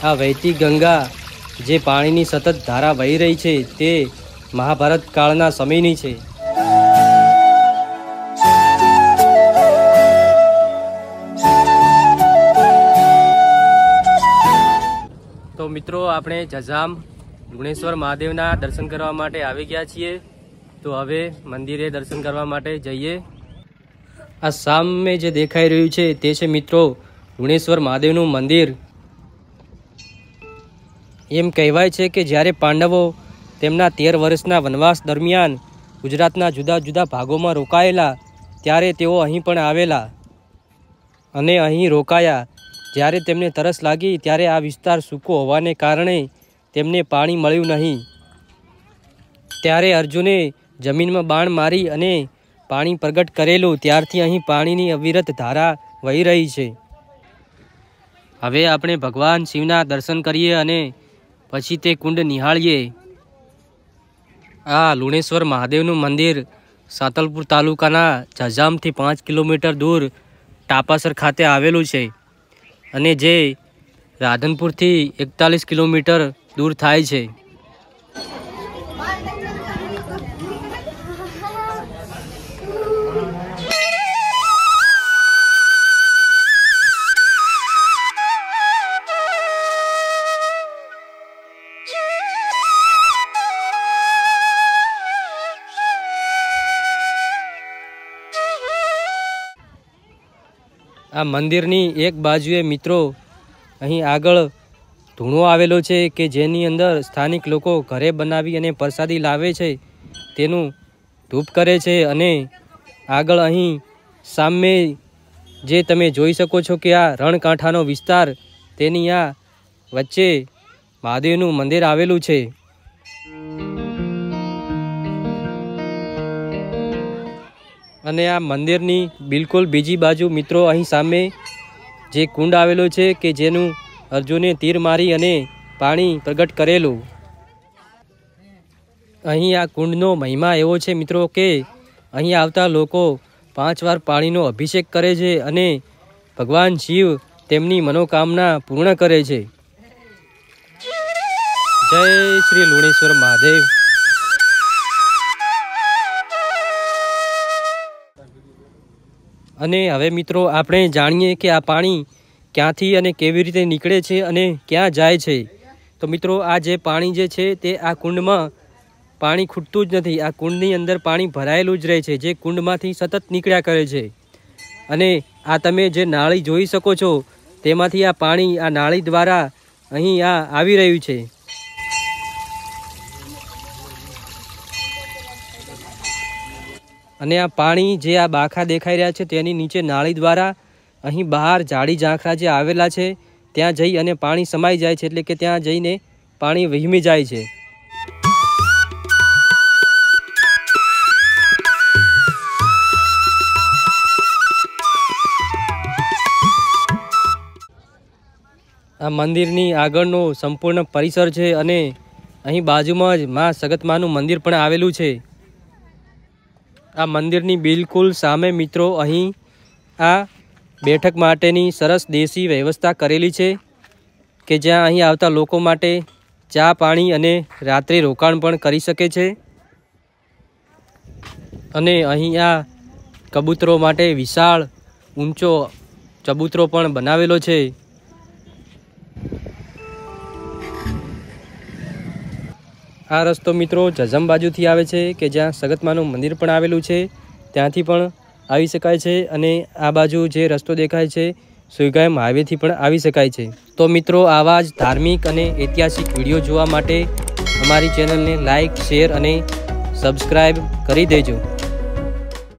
આ વહેતી ગંગા જે પાણીની સતત ધારા વહી રહી છે તે મહાભારત કાળના સમયની છે। તો મિત્રો આપણે જજામ લુણેશ્વર મહાદેવના દર્શન કરવા માટે આવી ગયા છીએ। તો હવે મંદિરે દર્શન કરવા માટે જઈએ। આ સામે જે દેખાઈ રહ્યું છે તે છે મિત્રો લુણેશ્વર મહાદેવનું મંદિર। એમ કહેવાય છે કે જ્યારે પાંડવો તેમના 13 વર્ષના વનવાસ દરમિયાન ગુજરાતના જુદા જુદા ભાગોમાં રોકાયેલા ત્યારે તેઓ અહીં પણ આવેલા અને અહીં રોકાયા। જ્યારે તેમને તરસ લાગી ત્યારે આ વિસ્તાર સૂકો હોવાને કારણે તેમને પાણી મળ્યું નહીં। ત્યારે અર્જુને જમીનમાં બાણ મારી અને પાણી પ્રગટ કરેલું। ત્યારથી અહીં પાણીની અવિરત ધારા વહી રહી છે। હવે આપણે ભગવાન શિવના દર્શન કરીએ અને પછી તે કુંડ નિહાળીએ। આ લુણેશ્વર મહાદેવનું મંદિર સાતલપુર તાલુકાના જજામથી 5 કિલોમીટર દૂર ટાપાસર ખાતે આવેલું છે અને જે રાધનપુરથી 41 કિલોમીટર દૂર થાય છે। આ મંદિરની એક બાજુએ મિત્રો અહીં આગળ ધૂણો આવેલો છે કે જેની અંદર સ્થાનિક લોકો ઘરે બનાવી અને પ્રસાદી લાવે છે, તેનું ધૂપ કરે છે। અને આગળ અહીં સામે જે તમે જોઈ શકો છો કે આ રણકાંઠાનો વિસ્તાર, તેની આ વચ્ચે મહાદેવનું મંદિર આવેલું છે। અને આ મંદિરની બિલકુલ બીજી બાજુ મિત્રો અહીં સામે જે કુંડ આવેલો છે કે જેનું અર્જુને તીર મારી અને પાણી પ્રગટ કરેલું। અહીં આ કુંડનો મહિમા એવો છે મિત્રો કે અહીં આવતા લોકો 5 વાર પાણીનો અભિષેક કરે છે અને ભગવાન શિવ તેમની મનોકામના પૂર્ણ કરે છે। જય શ્રી લુણેશ્વર મહાદેવ। અને હવે મિત્રો આપણે જાણીએ કે આ પાણી ક્યાંથી અને કેવી રીતે નીકળે છે અને ક્યાં જાય છે। તો મિત્રો આ જે પાણી જે છે તે આ કુંડમાં પાણી ખૂટતું જ નથી। આ કુંડની અંદર પાણી ભરાયેલું જ રહે છે, જે કુંડમાંથી સતત નીકળ્યા કરે છે। અને આ તમે જે નાળી જોઈ શકો છો તેમાંથી આ પાણી આ નાળી દ્વારા અહીં આ આવી રહ્યું છે। અને આ પાણી જે આ બાખા દેખાઈ રહ્યા છે તેની નીચે નાળી દ્વારા અહીં બહાર ઝાડી ઝાંખરા જે આવેલા છે ત્યાં જઈ અને પાણી સમાઈ જાય છે, એટલે કે ત્યાં જઈને પાણી વહેમી જાય છે। આ મંદિરની આગળનો સંપૂર્ણ પરિસર છે અને અહીં બાજુમાં જ મા સગતમાનું મંદિર પણ આવેલું છે। આ મંદિરની બિલકુલ સામે મિત્રો અહીં આ બેઠક માટેની સરસ દેશી વ્યવસ્થા કરેલી છે કે જ્યાં અહીં આવતા લોકો માટે ચા પાણી અને રાત્રે રોકાણ પણ કરી શકે છે। અને અહીં આ કબૂતરો માટે વિશાળ ઊંચો ચબૂતરો પણ બનાવેલો છે। આ રસ્તો મિત્રો જજમ બાજુથી આવે છે કે જ્યાં સગતમાનું મંદિર પણ આવેલું છે, ત્યાંથી પણ આવી શકાય છે। અને આ બાજુ જે રસ્તો દેખાય છે સુઈગામ હાઈવેથી પણ આવી શકાય છે। તો મિત્રો આવા જ ધાર્મિક અને ઐતિહાસિક વિડીયો જોવા માટે અમારી ચેનલને લાઇક, શેર અને સબસ્ક્રાઈબ કરી દેજો।